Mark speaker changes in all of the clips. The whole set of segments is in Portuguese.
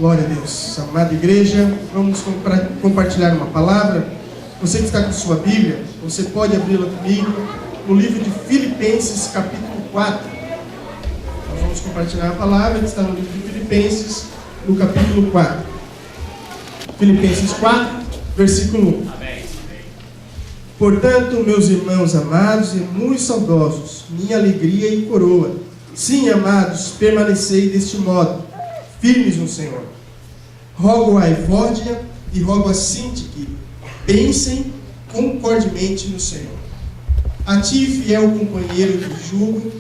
Speaker 1: Glória a Deus. Amada igreja, vamos compartilhar uma palavra. Você que está com sua Bíblia, você pode abri-la comigo no livro de Filipenses, capítulo 4. Nós vamos compartilhar a palavra que está no livro de Filipenses, no capítulo 4. Filipenses 4, versículo 1.
Speaker 2: Amém.
Speaker 1: Portanto, meus irmãos amados e muito saudosos, minha alegria e coroa, sim, amados, permanecei deste modo, firmes no Senhor. Rogo a Evódia e rogo a Sintique, pensem concordemente no Senhor. A ti, fiel companheiro de jugo,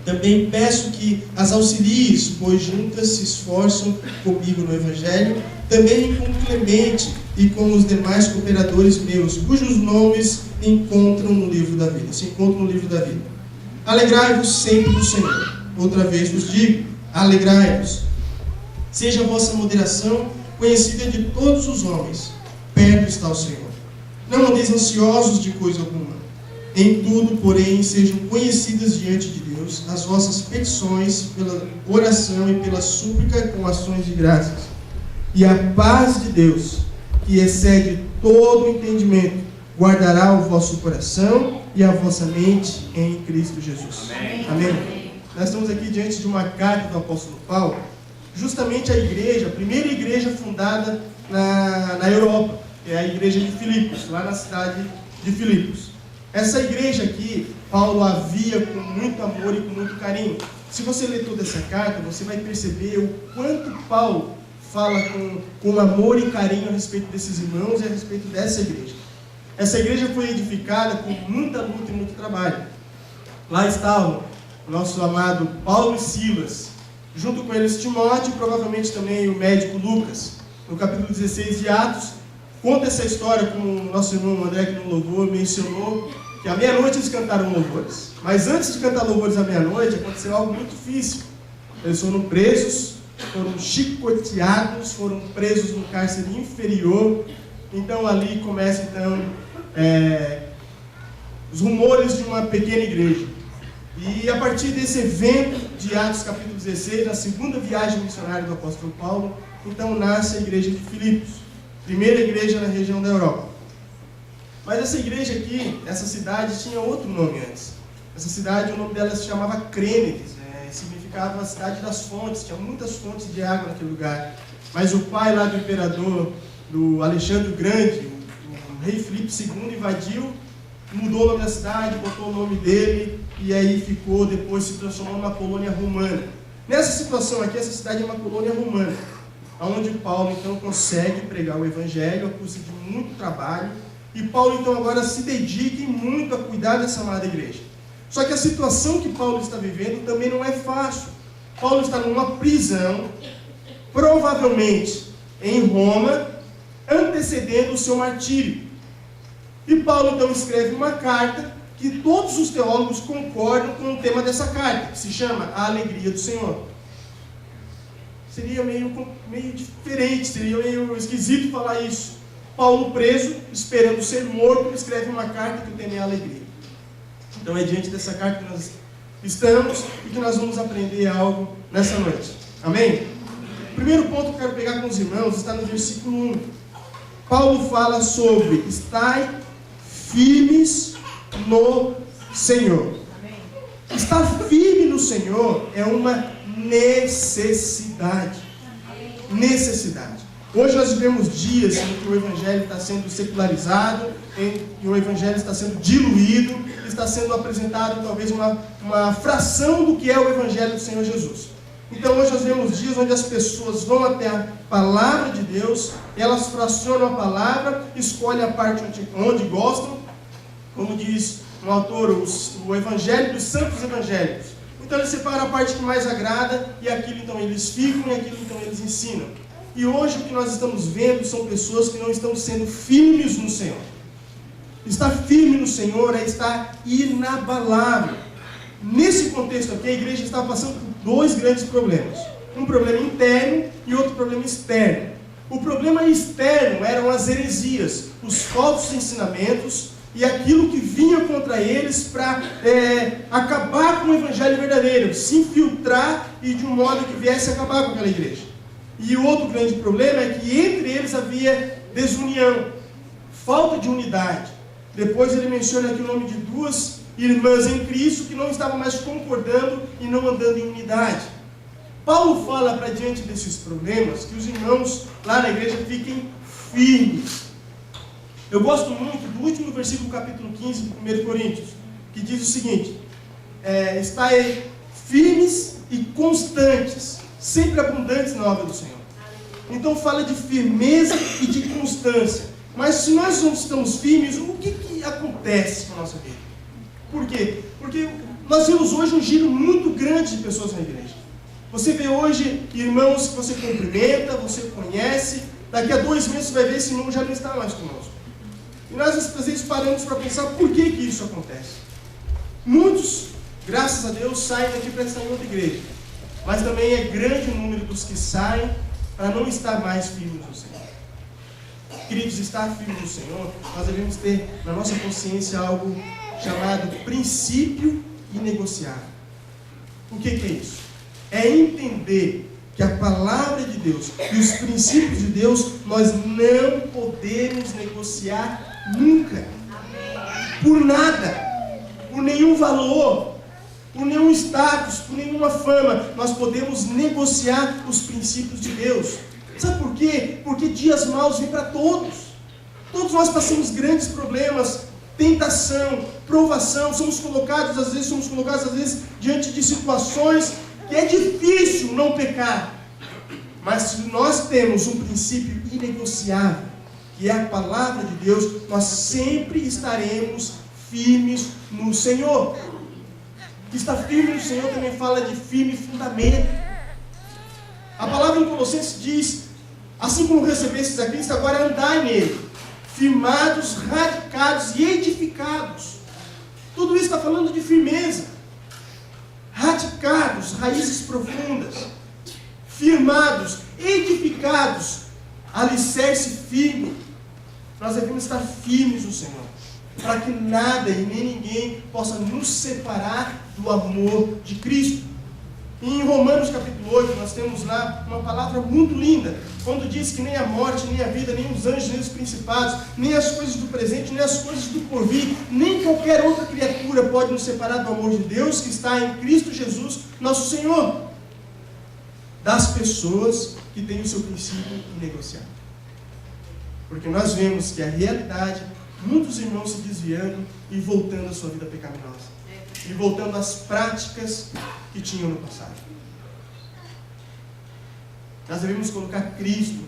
Speaker 1: também peço que as auxilies, pois juntas se esforçam comigo no Evangelho, também com Clemente e com os demais cooperadores meus, cujos nomes se encontram no livro da vida. Alegrai-vos sempre do Senhor. Outra vez vos digo, alegrai-vos. Seja a vossa moderação conhecida de todos os homens. Perto está o Senhor. Não andeis ansiosos de coisa alguma. Em tudo, porém, sejam conhecidas diante de Deus as vossas petições pela oração e pela súplica com ações de graças. E a paz de Deus, que excede todo o entendimento, guardará o vosso coração e a vossa mente em Cristo Jesus.
Speaker 2: Amém.
Speaker 1: Amém. Nós estamos aqui diante de uma carta do apóstolo Paulo, justamente a primeira igreja fundada na Europa, que é a igreja de Filipos, lá na cidade de Filipos. Essa igreja aqui, Paulo a via com muito amor e com muito carinho. Se você ler toda essa carta, você vai perceber o quanto Paulo fala com amor e carinho a respeito desses irmãos e a respeito dessa igreja. Essa igreja foi edificada com muita luta e muito trabalho. Lá estavam o nosso amado Paulo e Silas, junto com eles Timóteo e provavelmente também o médico Lucas. No capítulo 16 de Atos, conta essa história com o nosso irmão André, que no louvor mencionou que à meia-noite eles cantaram louvores. Mas antes de cantar louvores à meia-noite, aconteceu algo muito difícil. Eles foram presos, foram chicoteados, foram presos no cárcere inferior. Então ali começam os rumores de uma pequena igreja. E a partir desse evento de Atos capítulo 16, na segunda viagem missionária do apóstolo Paulo, então nasce a igreja de Filipos, primeira igreja na região da Europa. Mas essa igreja aqui, essa cidade tinha outro nome antes. Essa cidade, o nome dela se chamava Crênides, significava a cidade das fontes, tinha muitas fontes de água naquele lugar. Mas o pai lá do imperador, do Alexandre o Grande, o rei Filipe II, invadiu, mudou o nome da cidade, botou o nome dele, e aí depois se transformou numa colônia romana. Nessa situação aqui, essa cidade é uma colônia romana, onde Paulo então consegue pregar o evangelho a custo de muito trabalho, e Paulo então agora se dedica muito a cuidar dessa amada igreja. Só que a situação que Paulo está vivendo também não é fácil. Paulo está numa prisão, provavelmente em Roma, antecedendo o seu martírio. E Paulo então escreve uma carta que todos os teólogos concordam com o tema dessa carta, que se chama A Alegria do Senhor. Seria meio diferente, seria meio esquisito falar isso. Paulo preso, esperando ser morto, escreve uma carta que o tema é a alegria. Então é diante dessa carta que nós estamos e que nós vamos aprender algo nessa noite. Amém? O primeiro ponto que eu quero pegar com os irmãos está no versículo 1. Paulo fala sobre estar firmes no Senhor. Estar firme no Senhor é uma necessidade. Hoje nós vivemos dias em que o Evangelho está sendo secularizado, em que o Evangelho está sendo diluído, está sendo apresentado talvez uma fração do que é o Evangelho do Senhor Jesus. Então hoje nós vemos dias onde as pessoas vão até a palavra de Deus, elas fracionam a palavra, escolhem a parte onde gostam, como diz um autor, o Evangelho dos Santos Evangélicos. Então eles separam a parte que mais agrada, e aquilo então eles ficam, e aquilo então eles ensinam. E hoje o que nós estamos vendo são pessoas que não estão sendo firmes no Senhor. Estar firme no Senhor é estar inabalável. Nesse contexto aqui, a igreja está passando por dois grandes problemas. Um problema interno e outro problema externo. O problema externo eram as heresias, os falsos ensinamentos e aquilo que vinha contra eles para acabar com o evangelho verdadeiro, se infiltrar e de um modo que viesse acabar com aquela igreja. E o outro grande problema é que entre eles havia desunião, falta de unidade. Depois ele menciona aqui o nome de duas irmãs em Cristo que não estavam mais concordando e não andando em unidade. Paulo fala para diante desses problemas que os irmãos lá na igreja fiquem firmes. Eu gosto muito do último versículo do capítulo 15 de 1 Coríntios, que diz o seguinte: estai firmes e constantes, sempre abundantes na obra do Senhor. Então fala de firmeza e de constância. Mas se nós não estamos firmes, o que acontece com a nossa vida? Por quê? Porque nós vemos hoje um giro muito grande de pessoas na igreja. Você vê hoje irmãos que você cumprimenta, você conhece, daqui a 2 meses você vai ver esse irmão já não está mais conosco. E nós às vezes paramos para pensar por que isso acontece. Muitos, graças a Deus, saem daqui para estar em outra igreja. Mas também é grande o número dos que saem para não estar mais firmes no Senhor. Queridos, estar firmes no Senhor, nós devemos ter na nossa consciência algo chamado princípio inegociável. O que é isso? É entender que a palavra de Deus e os princípios de Deus nós não podemos negociar nunca. Por nada, por nenhum valor, por nenhum status, por nenhuma fama, nós podemos negociar os princípios de Deus. Sabe por quê? Porque dias maus vêm para todos. Todos nós passamos grandes problemas, tentação, provação, somos colocados às vezes diante de situações que é difícil não pecar. Mas se nós temos um princípio inegociável, que é a palavra de Deus, nós sempre estaremos firmes no Senhor. Estar firme no Senhor também fala de firme fundamento. A palavra em Colossenses diz: assim como recebestes a Cristo, agora andai nele, firmados, radicados e edificados. Tudo isso está falando de firmeza. Radicados, raízes profundas, firmados, edificados, alicerce firme. Nós devemos estar firmes no Senhor, para que nada e nem ninguém possa nos separar do amor de Cristo. E em Romanos capítulo 8, nós temos lá uma palavra muito linda, quando diz que nem a morte, nem a vida, nem os anjos, nem os principados, nem as coisas do presente, nem as coisas do porvir, nem qualquer outra criatura pode nos separar do amor de Deus que está em Cristo Jesus, nosso Senhor. Das pessoas que têm o seu princípio inegociável. Porque nós vemos que a realidade, muitos irmãos se desviando e voltando à sua vida pecaminosa. E voltando às práticas que tinham no passado. Nós devemos colocar Cristo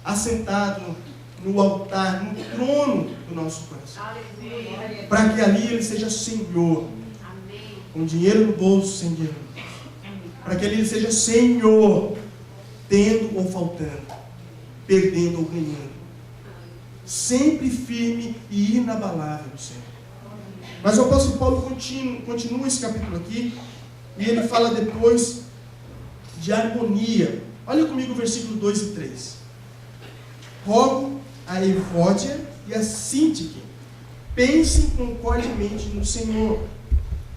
Speaker 1: assentado no altar, no trono do nosso coração. Para que ali Ele seja Senhor. Com dinheiro no bolso, sem dinheiro no bolso. Para que Ele seja Senhor, tendo ou faltando, perdendo ou ganhando. Sempre firme e inabalável no Senhor. Mas o apóstolo Paulo continua esse capítulo aqui, e ele fala depois de harmonia. Olha comigo o versículo 2 e 3. Rogo a Evódia e a Sintique, pensem concordemente no Senhor.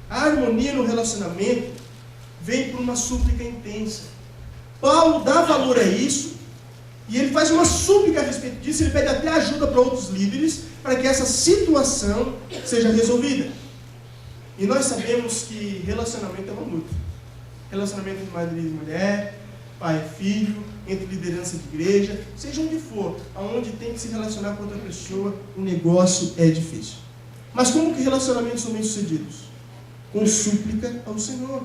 Speaker 1: A harmonia no relacionamento vem por uma súplica intensa. Paulo dá valor a isso, e ele faz uma súplica a respeito disso. Ele pede até ajuda para outros líderes, para que essa situação seja resolvida. E nós sabemos que relacionamento é uma luta. Relacionamento entre marido e mulher, pai e filho, entre liderança de igreja, seja onde for, aonde tem que se relacionar com outra pessoa, o negócio é difícil. Mas como que relacionamentos são bem-sucedidos? Com súplica ao Senhor.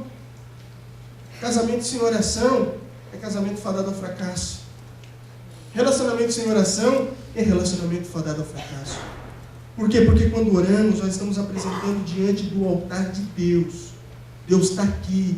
Speaker 1: Casamento sem oração é casamento fadado ao fracasso. Relacionamento sem oração é relacionamento fadado ao fracasso. Por quê? Porque quando oramos, nós estamos apresentando diante do altar de Deus. Deus está aqui,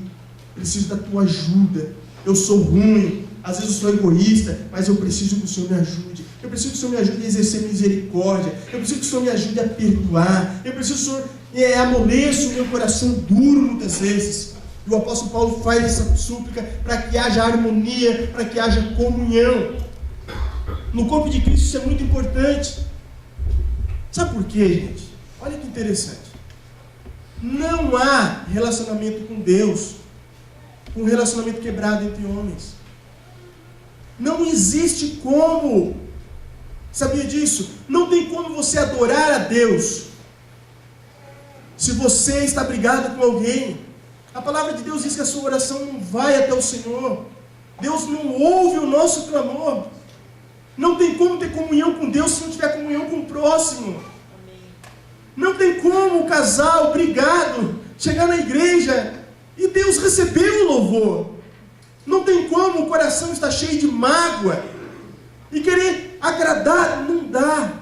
Speaker 1: preciso da tua ajuda. Eu sou ruim, às vezes eu sou egoísta, mas eu preciso que o Senhor me ajude. Eu preciso que o Senhor me ajude a exercer misericórdia. Eu preciso que o Senhor me ajude a perdoar. Eu preciso que o Senhor amoleça o meu coração duro muitas vezes. E o apóstolo Paulo faz essa súplica para que haja harmonia, para que haja comunhão. No corpo de Cristo isso é muito importante. Sabe por quê, gente? Olha que interessante. Não há relacionamento com Deus, um relacionamento quebrado entre homens. Não existe como. Sabia disso? Não tem como você adorar a Deus se você está brigado com alguém. A palavra de Deus diz que a sua oração não vai até o Senhor. Deus não ouve o nosso clamor. Não tem como ter comunhão com Deus se não tiver comunhão com o próximo. Não tem como o casal brigado chegar na igreja e Deus receber o louvor. Não tem como o coração estar cheio de mágoa e querer agradar. Não dá.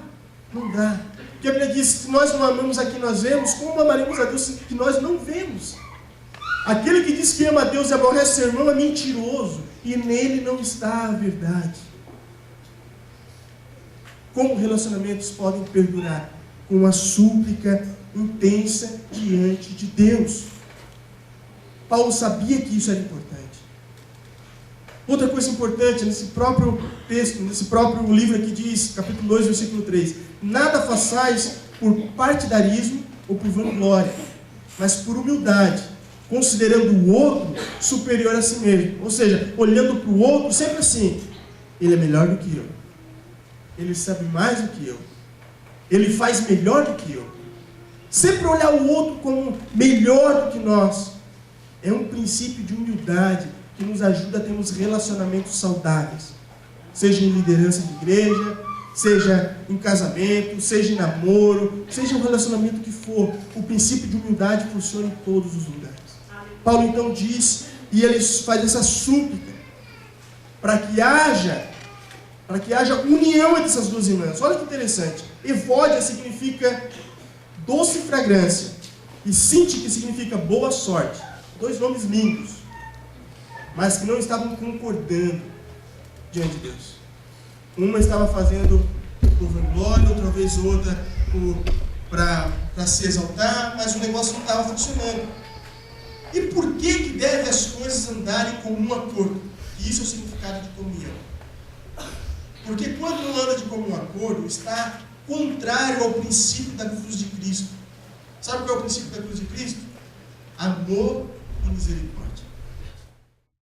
Speaker 1: Não dá. Porque a Bíblia diz: se nós não amamos a quem nós vemos, como amaremos a Deus que nós não vemos? Aquele que diz que ama a Deus e aborrece seu irmão é mentiroso, e nele não está a verdade. Como relacionamentos podem perdurar? Com uma súplica intensa diante de Deus. Paulo sabia que isso era importante. Outra coisa importante, nesse próprio texto, nesse próprio livro aqui diz, capítulo 2, versículo 3: nada façais por partidarismo ou por vanglória, mas por humildade, considerando o outro superior a si mesmo. Ou seja, olhando para o outro sempre assim: ele é melhor do que eu, ele sabe mais do que eu, ele faz melhor do que eu. Sempre olhar o outro como melhor do que nós. É um princípio de humildade que nos ajuda a termos relacionamentos saudáveis. Seja em liderança de igreja, seja em casamento, seja em namoro, seja um relacionamento que for. O princípio de humildade funciona em todos os lugares. Paulo então diz, e ele faz essa súplica, para que haja união entre essas duas irmãs. Olha que interessante. Evódia significa doce fragrância, e Sintique significa boa sorte. Dois nomes lindos, mas que não estavam concordando diante de Deus. Uma estava fazendo por vanglória, outra vez outra para se exaltar, mas o negócio não estava funcionando. E por que devem as coisas andarem com um acordo? E isso é o significado de comunhão. Porque quando não anda de comum acordo, está contrário ao princípio da cruz de Cristo. Sabe qual é o princípio da cruz de Cristo? Amor e misericórdia.